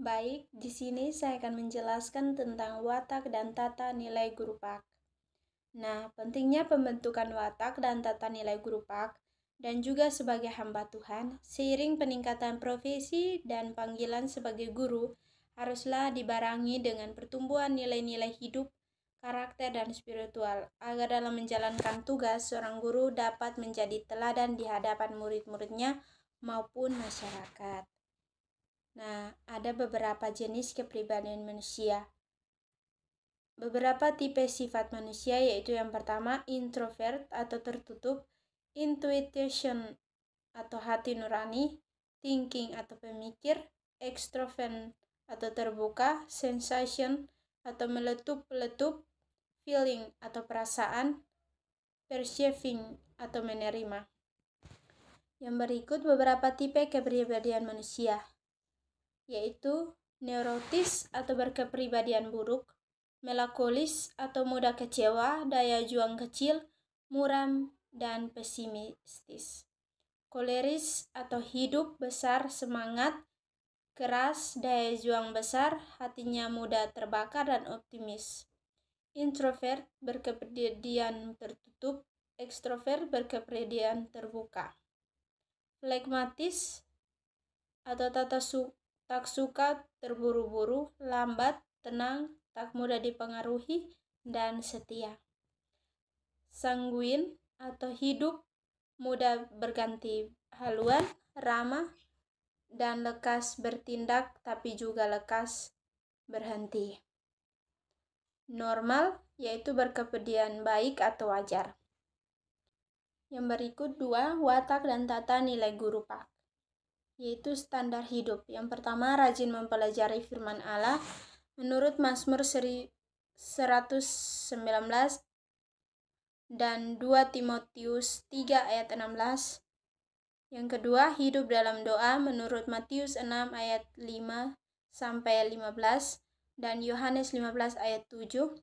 Baik, di sini saya akan menjelaskan tentang watak dan tata nilai guru pak. Nah, pentingnya pembentukan watak dan tata nilai guru pak dan juga sebagai hamba Tuhan, seiring peningkatan profesi dan panggilan sebagai guru, haruslah dibarengi dengan pertumbuhan nilai-nilai hidup, karakter, dan spiritual, agar dalam menjalankan tugas, seorang guru dapat menjadi teladan di hadapan murid-muridnya maupun masyarakat. Nah, ada beberapa jenis kepribadian manusia. Beberapa tipe sifat manusia yaitu yang pertama introvert atau tertutup, intuition atau hati nurani, thinking atau pemikir, extrovert atau terbuka, sensation atau meletup-letup, feeling atau perasaan, perceiving atau menerima. Yang berikut beberapa tipe kepribadian manusia, yaitu neurotis atau berkepribadian buruk, melankolis atau mudah kecewa, daya juang kecil, muram, dan pesimistis. Koleris atau hidup besar semangat, keras, daya juang besar, hatinya mudah terbakar dan optimis. Introvert berkepribadian tertutup, ekstrovert berkepribadian terbuka. Flegmatis atau tak suka terburu-buru, lambat, tenang, tak mudah dipengaruhi, dan setia. Sanguin atau hidup mudah berganti haluan, ramah, dan lekas bertindak tapi juga lekas berhenti. Normal yaitu berkepribadian baik atau wajar. Yang berikut 2 watak dan tata nilai guru pak, yaitu standar hidup. Yang pertama, rajin mempelajari firman Allah menurut Mazmur 119 dan 2 Timotius 3 ayat 16. Yang kedua, hidup dalam doa menurut Matius 6 ayat 5 sampai 15 dan Yohanes 15 ayat 7.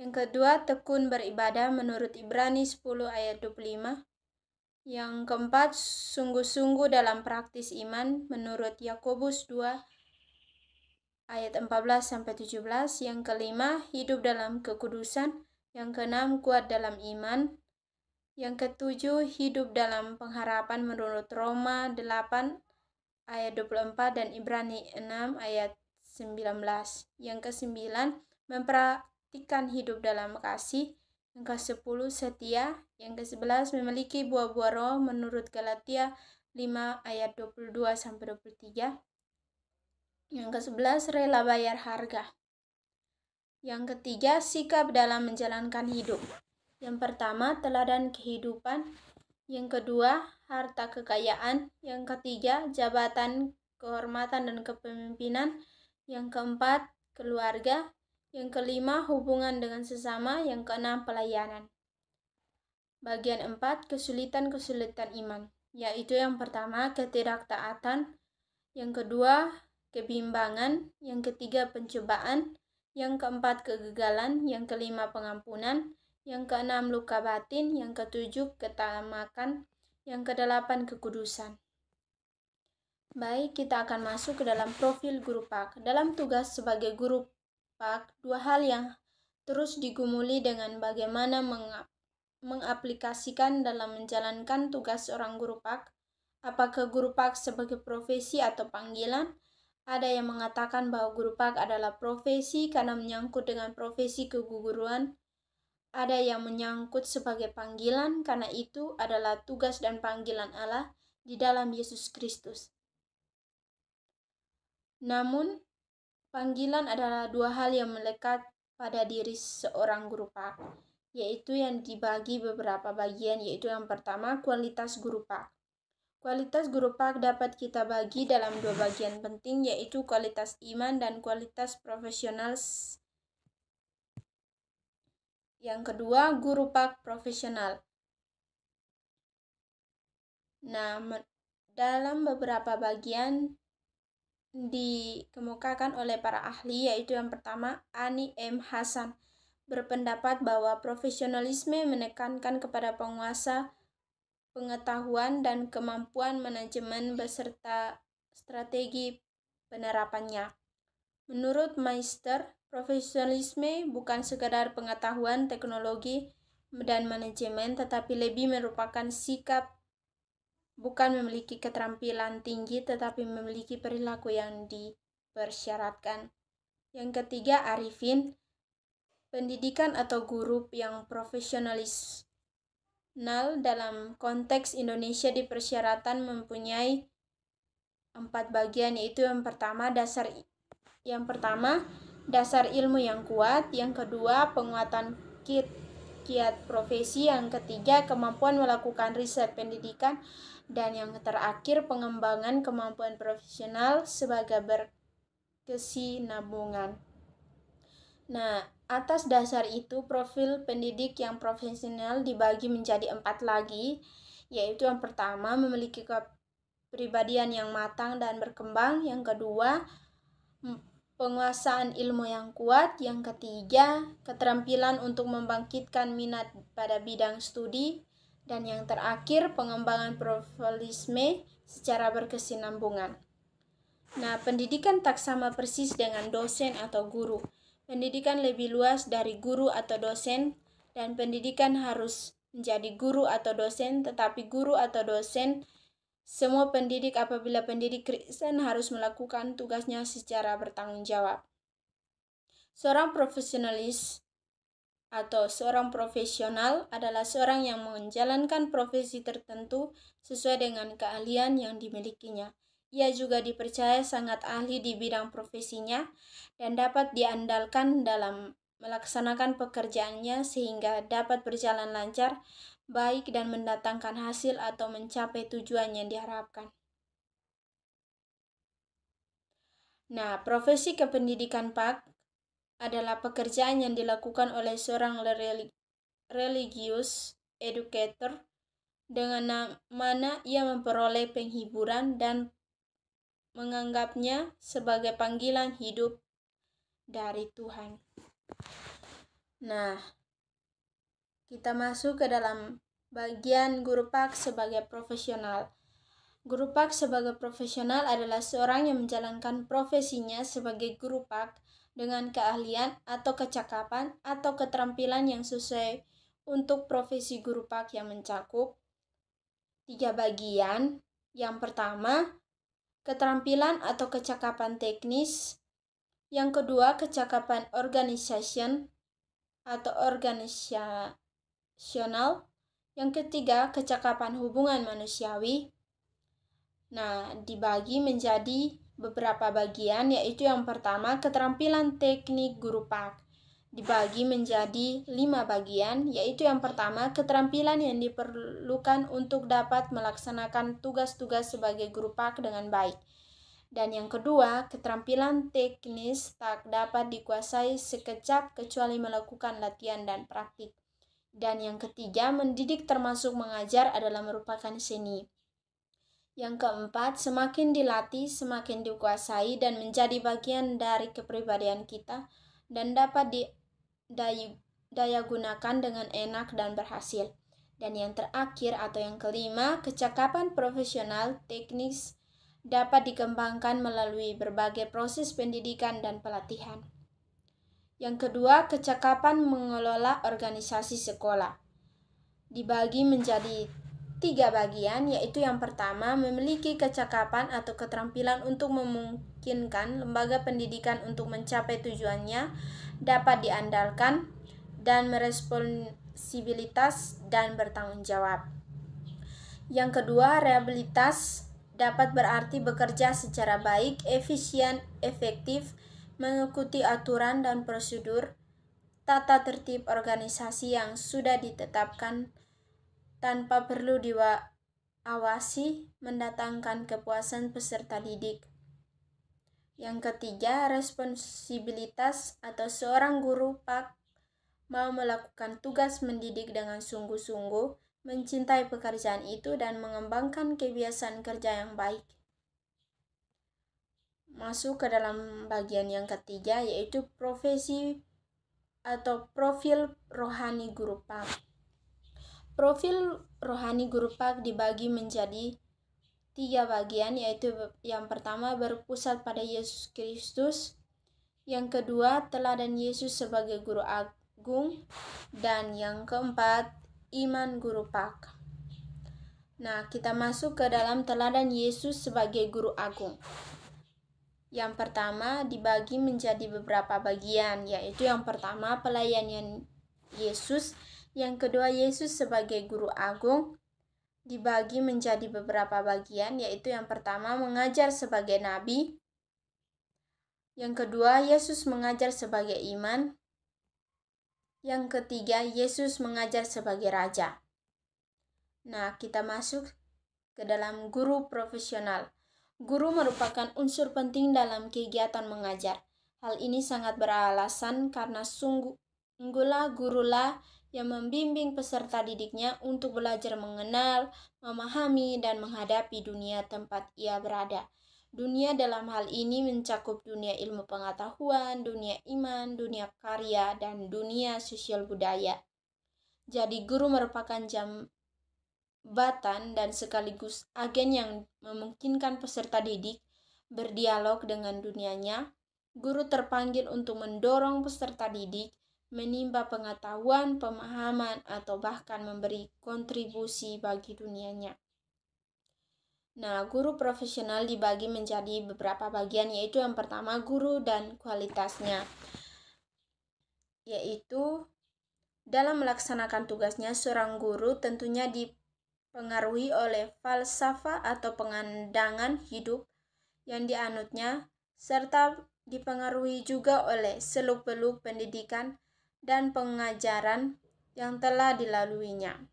Yang kedua, tekun beribadah menurut Ibrani 10 ayat 25. Yang keempat, sungguh-sungguh dalam praktis iman menurut Yakobus 2 ayat 14 sampai 17. Yang kelima, hidup dalam kekudusan. Yang keenam, kuat dalam iman. Yang ketujuh, hidup dalam pengharapan menurut Roma 8 ayat 24 dan Ibrani 6 ayat 19. Yang kesembilan, mempraktikkan hidup dalam kasih. Yang ke-10, setia. Yang ke-11, memiliki buah-buah roh menurut Galatia 5 ayat 22 sampai 23. Yang ke-11, rela bayar harga. Yang ketiga, sikap dalam menjalankan hidup. Yang pertama, teladan kehidupan. Yang kedua, harta kekayaan. Yang ketiga, jabatan, kehormatan, dan kepemimpinan. Yang keempat, keluarga. Yang kelima, hubungan dengan sesama. Yang keenam, pelayanan. Bagian 4, kesulitan-kesulitan iman, yaitu yang pertama, ketidaktaatan. Yang kedua, kebimbangan. Yang ketiga, pencobaan. Yang keempat, kegagalan. Yang kelima, pengampunan. Yang keenam, luka batin. Yang ketujuh, ketamakan. Yang kedelapan, kekudusan. Baik, kita akan masuk ke dalam profil guru pak. Dalam tugas sebagai guru pak, 2 hal yang terus digumuli dengan bagaimana mengaplikasikan dalam menjalankan tugas seorang guru pak. Apakah guru pak sebagai profesi atau panggilan? Ada yang mengatakan bahwa guru pak adalah profesi karena menyangkut dengan profesi keguruan. Ada yang menyangkut sebagai panggilan karena itu adalah tugas dan panggilan Allah di dalam Yesus Kristus. Namun, panggilan adalah 2 hal yang melekat pada diri seorang guru pak, yaitu yang dibagi beberapa bagian, yaitu yang pertama, kualitas guru pak. Kualitas guru pak dapat kita bagi dalam 2 bagian penting, yaitu kualitas iman dan kualitas profesional. Yang kedua, guru pak profesional. Nah, dalam beberapa bagian dikemukakan oleh para ahli, yaitu yang pertama, Ani M. Hasan berpendapat bahwa profesionalisme menekankan kepada penguasa pengetahuan dan kemampuan manajemen beserta strategi penerapannya. Menurut Meister, profesionalisme bukan sekadar pengetahuan, teknologi, dan manajemen, tetapi lebih merupakan sikap bukan memiliki keterampilan tinggi, tetapi memiliki perilaku yang dipersyaratkan. Yang ketiga, arifin. Pendidikan atau guru yang profesionalis dalam konteks Indonesia dipersyaratkan mempunyai 4 bagian, yaitu yang pertama dasar ilmu yang kuat, yang kedua penguatan kiat profesi, yang ketiga kemampuan melakukan riset pendidikan, dan yang terakhir pengembangan kemampuan profesional sebagai berkesinambungan. Nah, atas dasar itu profil pendidik yang profesional dibagi menjadi 4 lagi, yaitu yang pertama memiliki kepribadian yang matang dan berkembang, yang kedua penguasaan ilmu yang kuat, yang ketiga keterampilan untuk membangkitkan minat pada bidang studi, dan yang terakhir pengembangan profesionalisme secara berkesinambungan. Nah, pendidikan tak sama persis dengan dosen atau guru. Pendidikan lebih luas dari guru atau dosen, dan pendidikan harus menjadi guru atau dosen, tetapi guru atau dosen, semua pendidik apabila pendidik Kristen harus melakukan tugasnya secara bertanggung jawab. Seorang profesionalis atau seorang profesional adalah seorang yang menjalankan profesi tertentu sesuai dengan keahlian yang dimilikinya. Ia juga dipercaya sangat ahli di bidang profesinya dan dapat diandalkan dalam melaksanakan pekerjaannya sehingga dapat berjalan lancar, baik dan mendatangkan hasil atau mencapai tujuan yang diharapkan. Nah, profesi kependidikan PAK adalah pekerjaan yang dilakukan oleh seorang religious educator dengan mana ia memperoleh penghiburan dan menganggapnya sebagai panggilan hidup dari Tuhan. Nah, kita masuk ke dalam bagian guru PAK sebagai profesional. Guru PAK sebagai profesional adalah seorang yang menjalankan profesinya sebagai guru PAK dengan keahlian atau kecakapan atau keterampilan yang sesuai untuk profesi guru PAK yang mencakup 3 bagian. Yang pertama, keterampilan atau kecakapan teknis. Yang kedua, kecakapan organization atau organisasional. Yang ketiga, kecakapan hubungan manusiawi. Nah, dibagi menjadi beberapa bagian, yaitu yang pertama, keterampilan teknik guru PAK. Dibagi menjadi 5 bagian, yaitu yang pertama, keterampilan yang diperlukan untuk dapat melaksanakan tugas-tugas sebagai guru PAK dengan baik. Dan yang kedua, keterampilan teknis tak dapat dikuasai sekejap kecuali melakukan latihan dan praktik. Dan yang ketiga, mendidik termasuk mengajar adalah merupakan seni. Yang keempat, semakin dilatih, semakin dikuasai dan menjadi bagian dari kepribadian kita dan dapat daya gunakan dengan enak dan berhasil. Dan yang terakhir atau yang kelima, kecakapan profesional teknis dapat dikembangkan melalui berbagai proses pendidikan dan pelatihan. Yang kedua, kecakapan mengelola organisasi sekolah. Dibagi menjadi 3 bagian, yaitu yang pertama, memiliki kecakapan atau keterampilan untuk memungkinkan lembaga pendidikan untuk mencapai tujuannya, dapat diandalkan, dan meresponsibilitas dan bertanggung jawab. Yang kedua, rehabilitas dapat berarti bekerja secara baik, efisien, efektif, mengikuti aturan dan prosedur, tata tertib organisasi yang sudah ditetapkan tanpa perlu diawasi, mendatangkan kepuasan peserta didik. Yang ketiga, responsibilitas atau seorang guru PAK mau melakukan tugas mendidik dengan sungguh-sungguh, mencintai pekerjaan itu dan mengembangkan kebiasaan kerja yang baik. Masuk ke dalam bagian yang ketiga, yaitu profesi atau profil rohani guru PAK. Profil rohani guru PAK dibagi menjadi 3 bagian, yaitu yang pertama berpusat pada Yesus Kristus, Yang kedua, teladan Yesus sebagai guru agung. Dan yang keempat, iman guru pak. Nah, kita masuk ke dalam teladan Yesus sebagai guru agung. Yang pertama dibagi menjadi beberapa bagian, yaitu yang pertama pelayanan Yesus, yang kedua Yesus sebagai guru agung dibagi menjadi beberapa bagian, yaitu yang pertama mengajar sebagai nabi, yang kedua Yesus mengajar sebagai iman, yang ketiga Yesus mengajar sebagai raja. Nah, kita masuk ke dalam guru profesional. Guru merupakan unsur penting dalam kegiatan mengajar. Hal ini sangat beralasan karena sungguhlah gurulah yang membimbing peserta didiknya untuk belajar mengenal, memahami, dan menghadapi dunia tempat ia berada. Dunia dalam hal ini mencakup dunia ilmu pengetahuan, dunia iman, dunia karya, dan dunia sosial budaya. Jadi guru merupakan jambatan dan sekaligus agen yang memungkinkan peserta didik berdialog dengan dunianya. Guru terpanggil untuk mendorong peserta didik menimba pengetahuan, pemahaman, atau bahkan memberi kontribusi bagi dunianya. Nah, guru profesional dibagi menjadi beberapa bagian, yaitu yang pertama guru dan kualitasnya, yaitu dalam melaksanakan tugasnya seorang guru tentunya dipengaruhi oleh falsafah atau pandangan hidup yang dianutnya, serta dipengaruhi juga oleh seluk-beluk pendidikan dan pengajaran yang telah dilaluinya.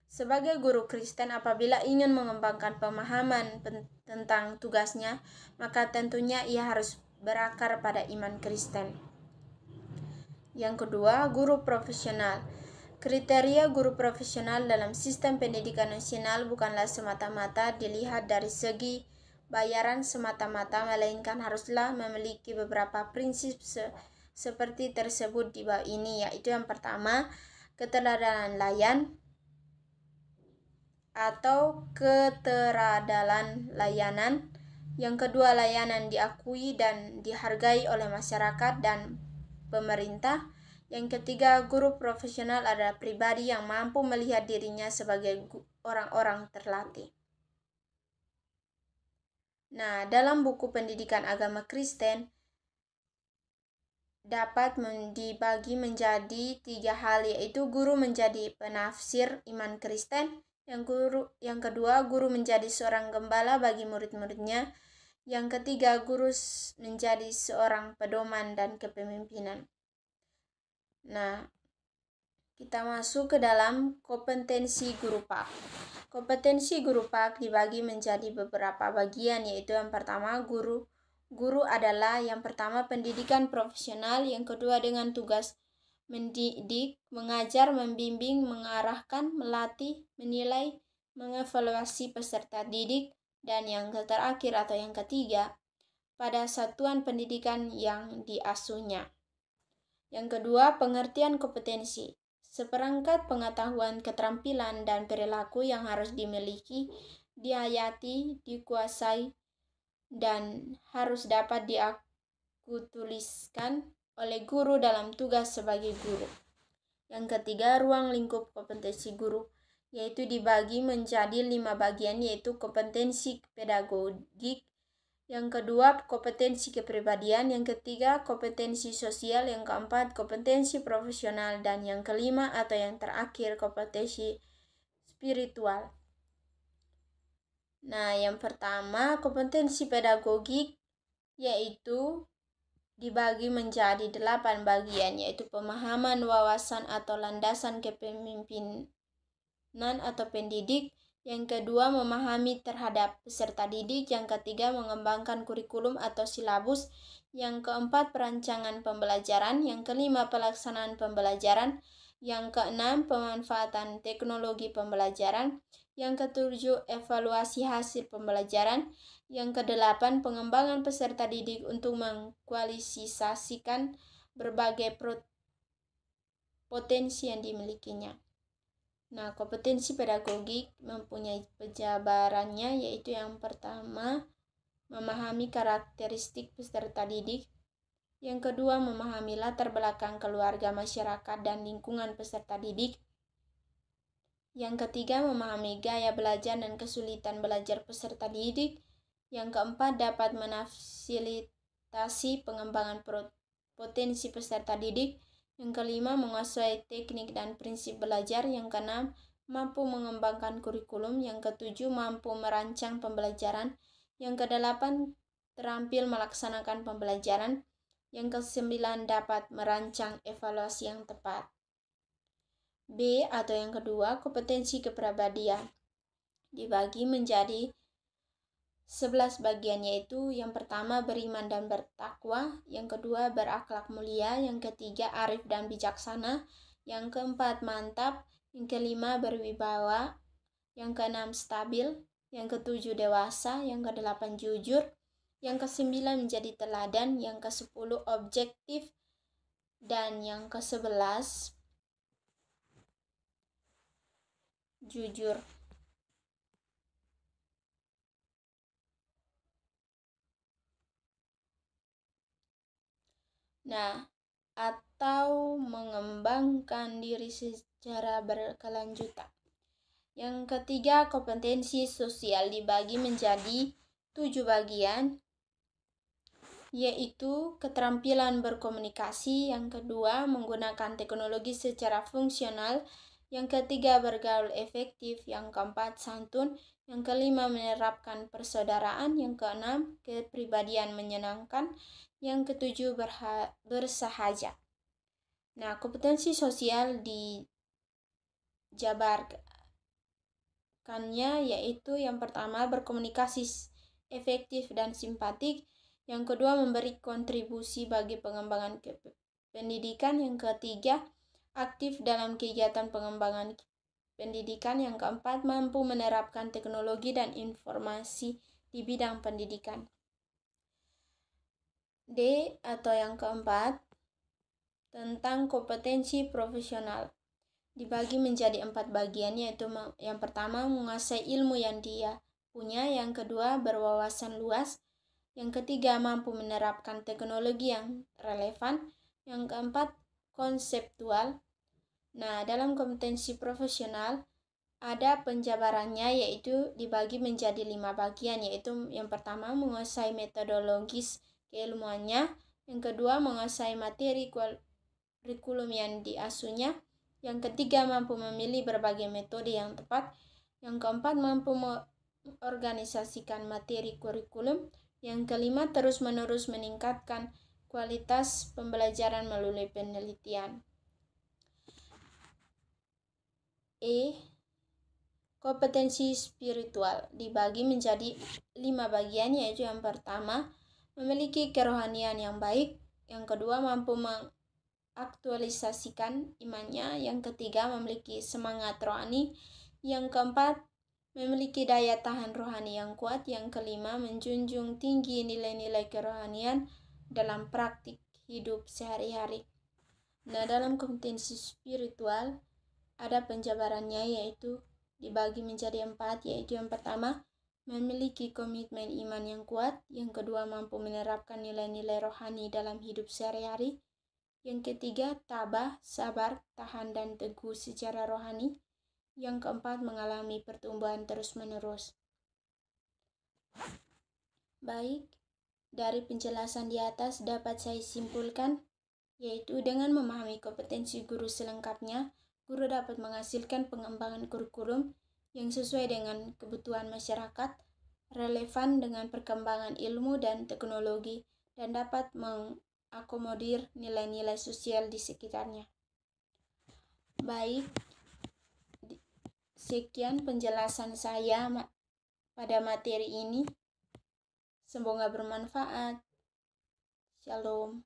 Sebagai guru Kristen, apabila ingin mengembangkan pemahaman tentang tugasnya, maka tentunya ia harus berakar pada iman Kristen. Yang kedua, guru profesional. Kriteria guru profesional dalam sistem pendidikan nasional bukanlah semata-mata dilihat dari segi bayaran semata-mata, melainkan haruslah memiliki beberapa prinsip seperti tersebut di bawah ini, yaitu yang pertama, keteladanan layan atau keteradalan layanan. Yang kedua, layanan diakui dan dihargai oleh masyarakat dan pemerintah. Yang ketiga, guru profesional adalah pribadi yang mampu melihat dirinya sebagai orang-orang terlatih. Nah, dalam buku pendidikan agama Kristen dapat dibagi menjadi 3 hal, yaitu guru menjadi penafsir iman Kristen, yang kedua guru menjadi seorang gembala bagi murid-muridnya, yang ketiga guru menjadi seorang pedoman dan kepemimpinan. Nah, kita masuk ke dalam kompetensi guru pak. Kompetensi guru pak dibagi menjadi beberapa bagian, yaitu yang pertama guru adalah yang pertama pendidikan profesional, yang kedua dengan tugas mendidik, mengajar, membimbing, mengarahkan, melatih, menilai, mengevaluasi peserta didik, dan yang terakhir atau yang ketiga pada satuan pendidikan yang diasuhnya. Yang kedua, pengertian kompetensi. Seperangkat pengetahuan, keterampilan, dan perilaku yang harus dimiliki, dihayati, dikuasai, dan harus dapat diakutuliskan oleh guru dalam tugas sebagai guru. Yang ketiga, ruang lingkup kompetensi guru, yaitu dibagi menjadi 5 bagian, yaitu kompetensi pedagogik, yang kedua kompetensi kepribadian, yang ketiga kompetensi sosial, yang keempat kompetensi profesional, dan yang kelima atau yang terakhir kompetensi spiritual. Nah, yang pertama kompetensi pedagogik, yaitu dibagi menjadi 8 bagian, yaitu pemahaman, wawasan atau landasan kepemimpinan atau pendidik, yang kedua memahami terhadap peserta didik, yang ketiga mengembangkan kurikulum atau silabus, yang keempat perancangan pembelajaran, yang kelima pelaksanaan pembelajaran, yang keenam pemanfaatan teknologi pembelajaran, yang ketujuh evaluasi hasil pembelajaran, yang kedelapan pengembangan peserta didik untuk mengkualifikasikan berbagai potensi yang dimilikinya. Nah, kompetensi pedagogik mempunyai penjabarannya, yaitu yang pertama memahami karakteristik peserta didik, Yang kedua, memahami latar belakang keluarga, masyarakat, dan lingkungan peserta didik. Yang ketiga, memahami gaya belajar dan kesulitan belajar peserta didik. Yang keempat, dapat memfasilitasi pengembangan potensi peserta didik. Yang kelima, menguasai teknik dan prinsip belajar. Yang keenam, mampu mengembangkan kurikulum. Yang ketujuh, mampu merancang pembelajaran. Yang kedelapan, terampil melaksanakan pembelajaran. Yang kesembilan, dapat merancang evaluasi yang tepat. B atau yang kedua, kompetensi kepribadian dibagi menjadi 11 bagian, yaitu yang pertama beriman dan bertakwa, yang kedua berakhlak mulia, yang ketiga arif dan bijaksana, yang keempat mantap, yang kelima berwibawa, yang keenam stabil, yang ketujuh dewasa, yang kedelapan jujur, yang kesembilan menjadi teladan, yang kesepuluh objektif, dan yang ke-11 jujur. Nah, atau mengembangkan diri secara berkelanjutan. Yang ketiga, kompetensi sosial dibagi menjadi 7 bagian, yaitu keterampilan berkomunikasi, yang kedua menggunakan teknologi secara fungsional, yang ketiga bergaul efektif, yang keempat santun, yang kelima menerapkan persaudaraan, yang keenam kepribadian menyenangkan, yang ketujuh bersahaja. Nah, kompetensi sosial dijabarkannya yaitu yang pertama berkomunikasi efektif dan simpatik, yang kedua memberi kontribusi bagi pengembangan pendidikan, yang ketiga aktif dalam kegiatan pengembangan pendidikan, yang keempat mampu menerapkan teknologi dan informasi di bidang pendidikan. D atau yang keempat, tentang kompetensi profesional dibagi menjadi 4 bagian, yaitu yang pertama menguasai ilmu yang dia punya, yang kedua berwawasan luas, yang ketiga mampu menerapkan teknologi yang relevan, yang keempat konseptual. Nah, dalam kompetensi profesional ada penjabarannya, yaitu dibagi menjadi 5 bagian, yaitu yang pertama menguasai metodologis keilmuannya, yang kedua menguasai materi kurikulum yang diasuhnya, yang ketiga mampu memilih berbagai metode yang tepat, yang keempat mampu mengorganisasikan materi kurikulum, yang kelima terus-menerus meningkatkan kualitas pembelajaran melalui penelitian. Kompetensi spiritual dibagi menjadi 5 bagian, yaitu yang pertama memiliki kerohanian yang baik, yang kedua mampu mengaktualisasikan imannya, yang ketiga memiliki semangat rohani, yang keempat memiliki daya tahan rohani yang kuat, yang kelima menjunjung tinggi nilai-nilai kerohanian dalam praktik hidup sehari-hari. Nah, dalam kompetensi spiritual ada penjabarannya, yaitu dibagi menjadi 4, yaitu yang pertama memiliki komitmen iman yang kuat, yang kedua mampu menerapkan nilai-nilai rohani dalam hidup sehari-hari, yang ketiga tabah, sabar, tahan dan teguh secara rohani, yang keempat mengalami pertumbuhan terus-menerus. Baik, dari penjelasan di atas dapat saya simpulkan, yaitu dengan memahami kompetensi guru selengkapnya, guru dapat menghasilkan pengembangan kurikulum yang sesuai dengan kebutuhan masyarakat, relevan dengan perkembangan ilmu dan teknologi, dan dapat mengakomodir nilai-nilai sosial di sekitarnya. Baik, sekian penjelasan saya pada materi ini. Semoga bermanfaat. Shalom.